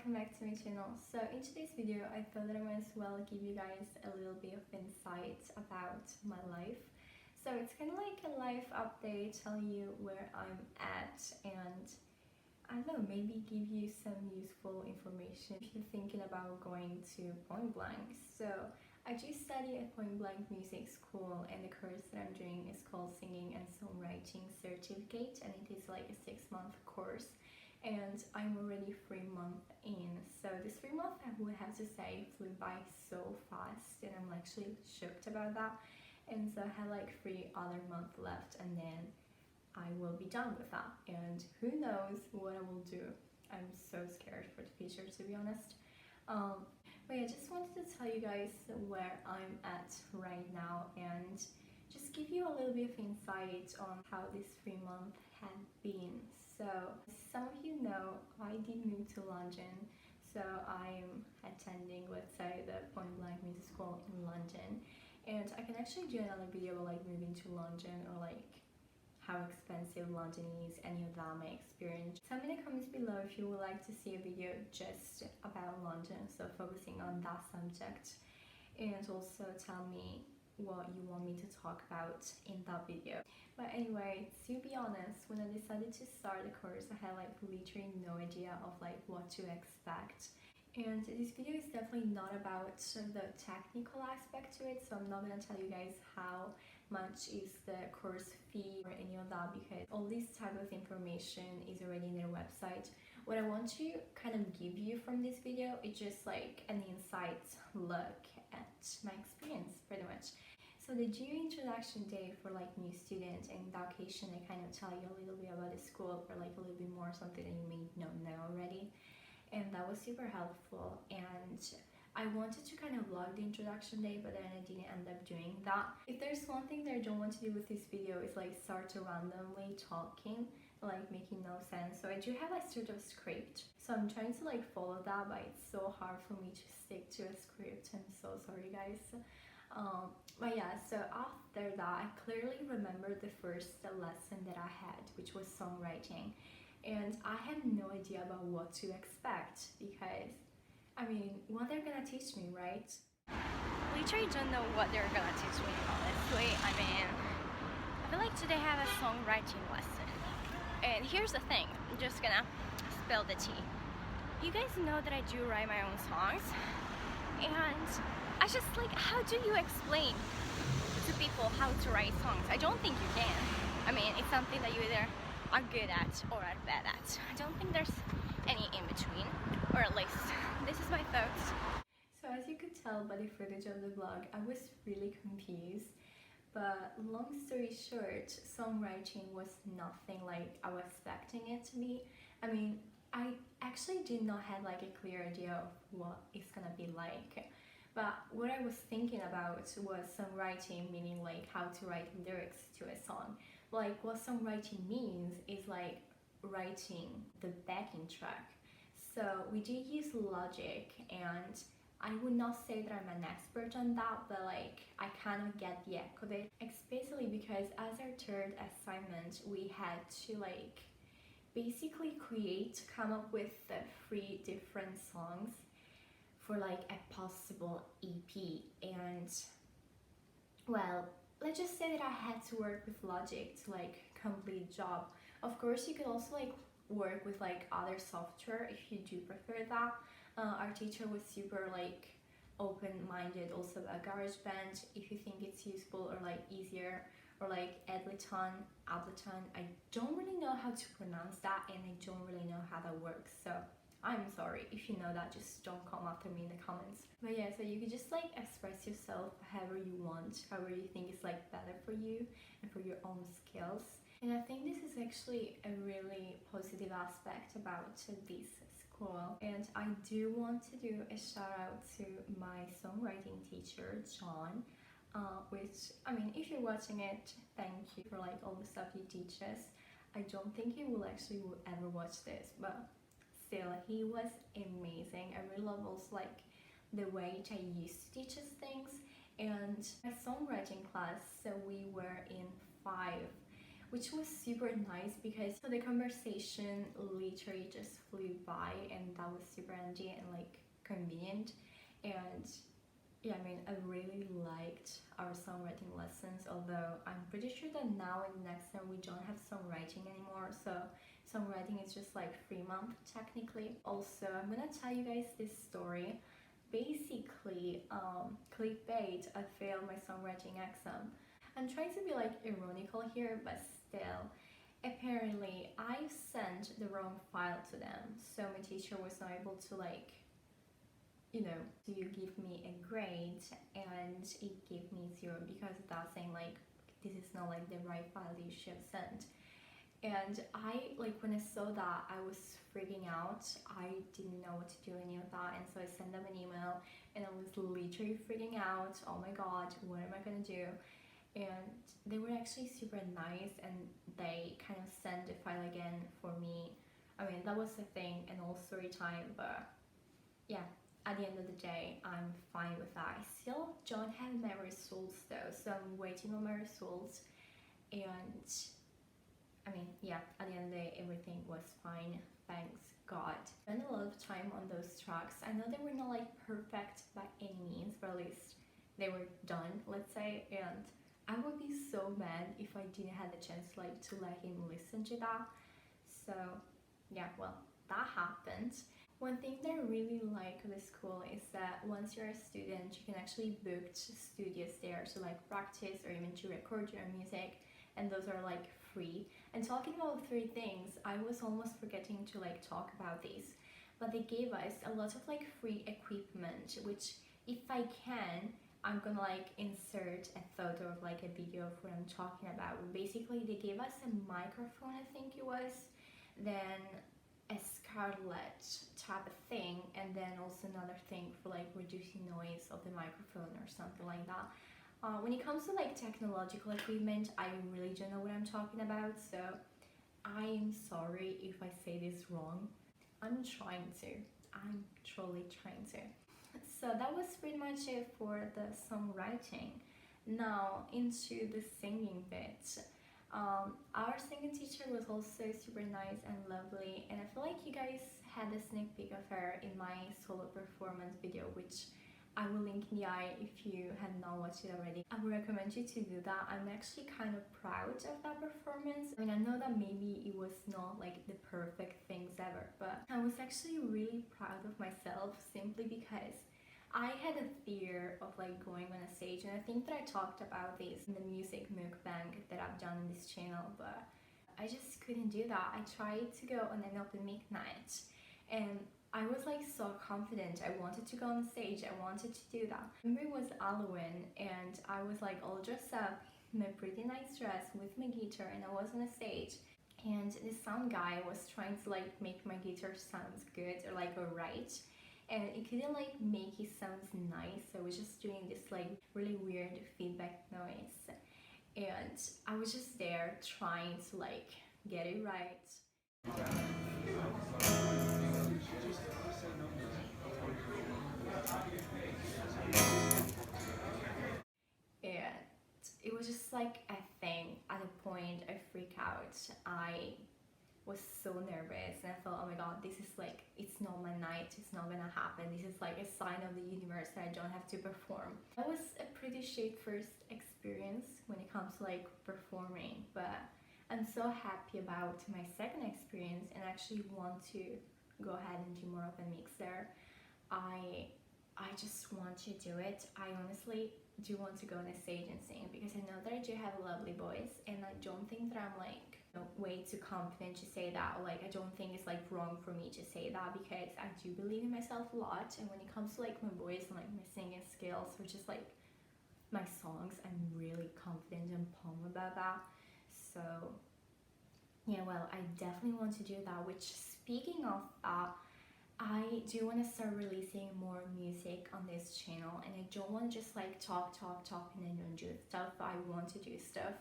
welcome back to my channel. So in today's video I thought that I might as well give you guys a little bit of insight about my life. So it's kind of like a life update, telling you where I'm at, and I don't know, maybe give you some useful information if you're thinking about going to Point Blanck. So I do study at Point Blanck Music School, and the course that I'm doing is called Singing and Songwriting Certificate, and it is like a 6-month course. And I'm already 3 months in, so this 3 months I would have to say flew by so fast, and I'm actually shocked about that. And so I have like 3 other months left, and then I will be done with that, and who knows what I will do. I'm so scared for the future, to be honest. But yeah, just wanted to tell you guys where I'm at right now and just give you a little bit of insight on how this 3 months have been. So some of you know I did move to London, so I'm attending, let's say, the Point Blanck Music School in London, and I can actually do another video about like moving to London, or like how expensive London is, any of that my experience. Tell me in the comments below if you would like to see a video just about London, so focusing on that subject, and also tell me what you want me to talk about in that video. But anyway, to be honest, when I decided to start the course, I had like literally no idea of like what to expect. And this video is definitely not about the technical aspect to it, so I'm not gonna tell you guys how much is the course fee or any of that, because all this type of information is already in their website. What I want to kind of give you from this video is just like an insight look at my experience, pretty much. So they do introduction day for like new students, and in that occasion they kind of tell you a little bit about the school, or like a little bit more something that you may not know already, and that was super helpful. And I wanted to kind of vlog the introduction day, but then I didn't end up doing that. If there's one thing that I don't want to do with this video is like start to randomly talking, like making no sense. So I do have a sort of script, so I'm trying to like follow that, but it's so hard for me to stick to a script. I'm so sorry guys. But yeah, so after that I clearly remember the first lesson that I had, which was songwriting, and I had no idea about what to expect, because I mean, what they're gonna teach me, right? Literally don't know what they're gonna teach me, honestly. I mean, I feel like today I have a songwriting lesson. And here's the thing, I'm just gonna spill the tea. You guys know that I do write my own songs, and I just like, how do you explain to people how to write songs? I don't think you can. I mean, it's something that you either are good at or are bad at. I don't think there's any in between, or at least this is my thoughts. So as you could tell by the footage of the vlog, I was really confused. But long story short, songwriting was nothing like I was expecting it to be. I mean, I actually did not have like a clear idea of what it's gonna be like. But what I was thinking about was songwriting, meaning like how to write lyrics to a song. Like what songwriting means is like writing the backing track. So we do use Logic, and I would not say that I'm an expert on that, but like I kind of get the echo of it, especially because as our third assignment we had to like basically come up with 3 different songs for like a possible EP. And well, let's just say that I had to work with Logic to like complete the job. Of course you could also like work with like other software if you do prefer that. Our teacher was super like open-minded also about GarageBand if you think it's useful, or like easier, or like Ableton. I don't really know how to pronounce that, and I don't really know how that works, so I'm sorry if you know that, just don't come after me in the comments. But yeah, so you could just like express yourself however you want, however you think is like better for you and for your own skills. And I think this is actually a really positive aspect about this school. And I do want to do a shout out to my songwriting teacher, John, which, I mean, if you're watching it, thank you for like all the stuff you teach us. I don't think he will ever watch this, but still, he was amazing. I really love also like the way that he used to teach us things. And my songwriting class, so we were in 5. which was super nice because the conversation literally just flew by, and that was super handy and like convenient. And yeah, I mean, I really liked our songwriting lessons, although I'm pretty sure that now in the next term we don't have songwriting anymore, so songwriting is just like 3 months technically. Also, I'm gonna tell you guys this story. Basically, clickbait, I failed my songwriting exam. I'm trying to be like ironical here, but still, apparently I sent the wrong file to them, so my teacher was not able to like, you know, to give me a grade, and it gave me 0 because of that, saying like this is not like the right file that you should have sent. And I, like, when I saw that, I was freaking out. I didn't know what to do any of that, and so I sent them an email and I was literally freaking out. Oh my god, what am I gonna do? And they were actually super nice, and they kind of sent the file again for me. I mean, that was the thing, and all story time, but yeah, at the end of the day, I'm fine with that. I still don't have my results though, so I'm waiting on my results. And I mean, yeah, at the end of the day, everything was fine, thanks God. I spent a lot of time on those tracks. I know they were not like perfect by any means, but at least they were done, let's say. And I would be so mad if I didn't have the chance like to let him listen to that. So yeah, well, that happened. One thing that I really like of the school is that once you're a student, you can actually book studios there to like practice or even to record your music, and those are like free. And talking about 3 things, I was almost forgetting to like talk about these, but they gave us a lot of like free equipment, which if I can, I'm gonna like insert a photo of like a video of what I'm talking about. Basically, they gave us a microphone, I think it was, then a scarlet type of thing, and then also another thing for like reducing noise of the microphone or something like that. When it comes to like technological equipment, I really don't know what I'm talking about, so I'm sorry if I say this wrong. I'm trying to. I'm truly trying to. So that was pretty much it for the songwriting. Now into the singing bit. Our singing teacher was also super nice and lovely, and I feel like you guys had a sneak peek of her in my solo performance video, which I will link in the eye if you have not watched it already. I would recommend you to do that. I'm actually kind of proud of that performance. I mean, I know that maybe it was not like the perfect things ever, but I was actually really proud of myself simply because I had a fear of like going on a stage, and I think that I talked about this in the music mukbang that I've done on this channel, but I just couldn't do that. I tried to go on an open mic night, and I was like so confident. I wanted to go on stage, I wanted to do that. I remember it was Halloween, and I was like all dressed up in my pretty nice dress with my guitar, and I was on a stage, and this sound guy was trying to like make my guitar sound good or like alright, and it couldn't like make it sound nice, so I was just doing this like really weird feedback noise, and I was just there trying to like get it right. And it was just like a thing. At a point I freak out. I was so nervous, and I thought, oh my god, this is like, it's not my night, it's not gonna happen, this is like a sign of the universe that I don't have to perform. That was a pretty shit first experience when it comes to like performing, but I'm so happy about my second experience and actually want to go ahead and do more open mics there. I just want to do it. I honestly do want to go on a stage and sing, because I know that I do have a lovely voice, and I don't think that I'm like way too confident to say that, or like I don't think it's like wrong for me to say that, because I do believe in myself a lot, and when it comes to like my voice and like my singing skills or just like my songs, I'm really confident and pumped about that. So yeah, well, I definitely want to do that, which, speaking of that, I do want to start releasing more music on this channel, and I don't want to just like talk and then don't do stuff. I want to do stuff,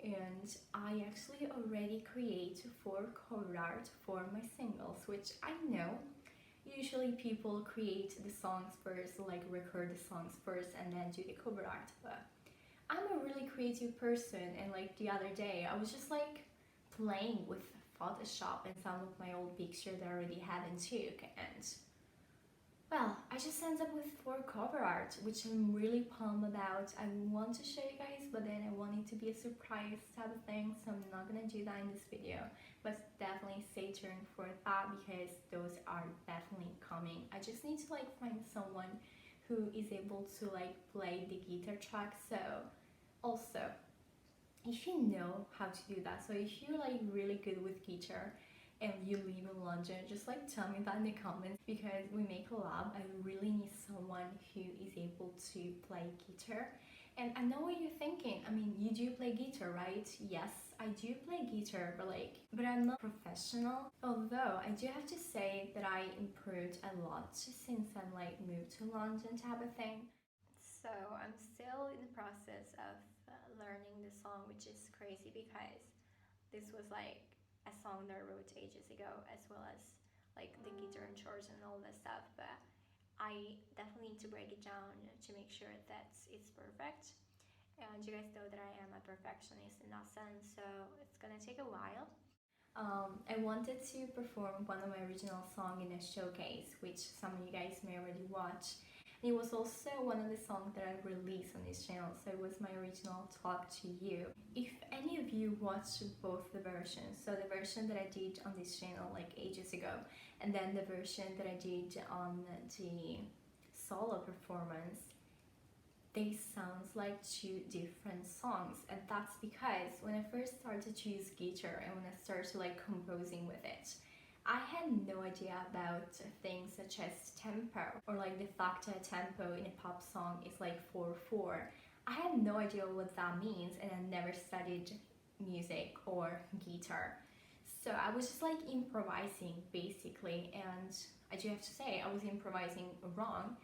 and I actually already create 4 cover art for my singles, which I know usually people create the songs first, like record the songs first and then do the cover art, but I'm a really creative person, and like the other day I was just like playing with Photoshop and some of my old pictures that I already had and took, and well, I just ended up with 4 cover art, which I'm really pumped about. I want to show you guys, but then I want it to be a surprise type of thing, so I'm not gonna do that in this video. But definitely stay tuned for that, because those are definitely coming. I just need to like find someone who is able to like play the guitar track. So also, if you know how to do that, so if you're like really good with guitar and you live in London, just like tell me that in the comments, because we make a lab. I really need someone who is able to play guitar. And I know what you're thinking. I mean, you do play guitar, right? Yes, I do play guitar, but I'm not professional. Although I do have to say that I improved a lot since I like moved to London type of thing. So I'm still in the process of learning the song, which is crazy because this was like a song that I wrote ages ago, as well as like the guitar and chords and all that stuff. But I definitely need to break it down to make sure that it's perfect. And you guys know that I am a perfectionist in that sense, so it's gonna take a while. I wanted to perform one of my original songs in a showcase, which some of you guys may already watch. And it was also one of the songs that I released on this channel, so it was my original Talk to You. If any of you watched both the versions, so the version that I did on this channel like ages ago, and then the version that I did on the solo performance, they sound like 2 different songs. And that's because when I first started to use guitar and when I started to like composing with it, I had no idea about things such as tempo, or like the fact that tempo in a pop song is like 4/4. I had no idea what that means, and I never studied music or guitar. So I was just like improvising basically, and I do have to say I was improvising wrong.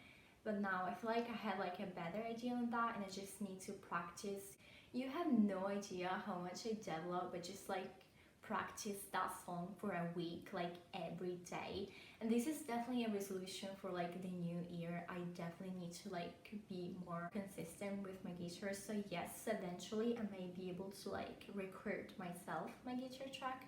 But now I feel like I had like a better idea on that, and I just need to practice. You have no idea how much I developed, but just like practice that song for a week, like every day. And this is definitely a resolution for like the new year. I definitely need to like be more consistent with my guitar. So yes, eventually I may be able to like record myself my guitar track,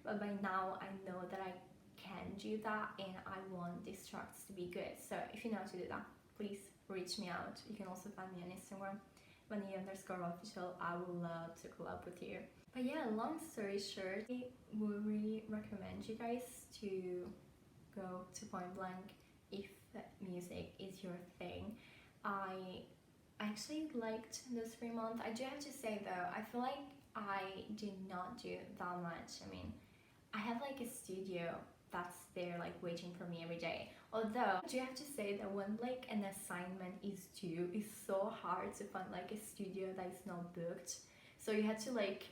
but by now I know that I can do that, and I want these tracks to be good. So if you know how to do that, please reach me out. You can also find me on Instagram, Byee_official. I would love to collab with you. But yeah, long story short, I would really recommend you guys to go to Point Blanck if music is your thing. I actually liked this 3 month. I do have to say though, I feel like I did not do that much. I mean, I have like a studio that's there like waiting for me every day. Although I do have to say that when like an assignment is due, it's so hard to find like a studio that is not booked. So you have to like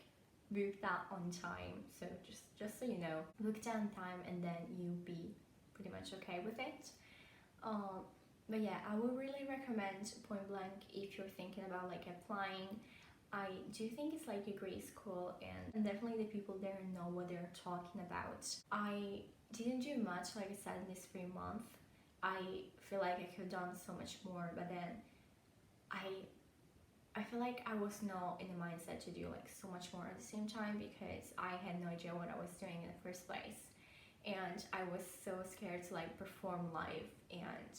book that on time. So just so you know, book that on time, and then you'll be pretty much okay with it. But yeah, I would really recommend Point Blanck if you're thinking about like applying. I do think it's like a great school, and definitely the people there know what they're talking about. I didn't do much, like I said, in this 3 month. I feel like I could have done so much more, but then I feel like I was not in the mindset to do like so much more at the same time, because I had no idea what I was doing in the first place, and I was so scared to like perform live, and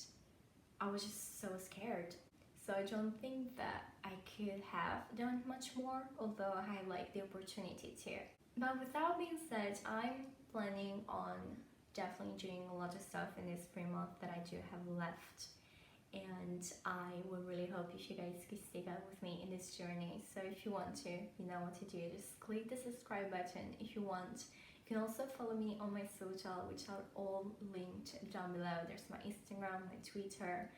I was just so scared. So I don't think that I could have done much more, although I had like the opportunity to. But with that being said, I'm planning on definitely doing a lot of stuff in this 3 month that I do have left. And I would really hope if you guys could stick out with me in this journey. So if you want to, you know what to do. Just click the subscribe button if you want. You can also follow me on my social, which are all linked down below. There's my Instagram, my Twitter,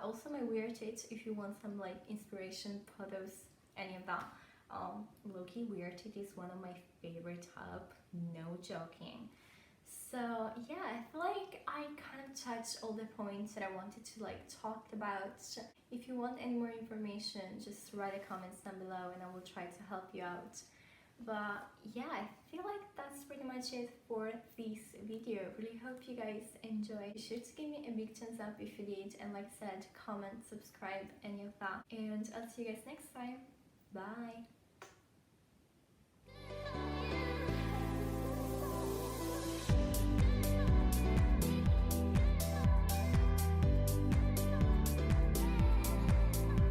also my weird tits if you want some like inspiration photos, any of that. Low-key weird tit is one of my favorite hub, no joking. So yeah, I feel like I kind of touched all the points that I wanted to like talk about. If you want any more information, just write a comments down below and I will try to help you out. But yeah, I feel like that's pretty much it for this video. Really hope you guys enjoyed. Be sure to give me a big thumbs up if you did, and like I said, comment, subscribe, any of that. And I'll see you guys next time. Bye!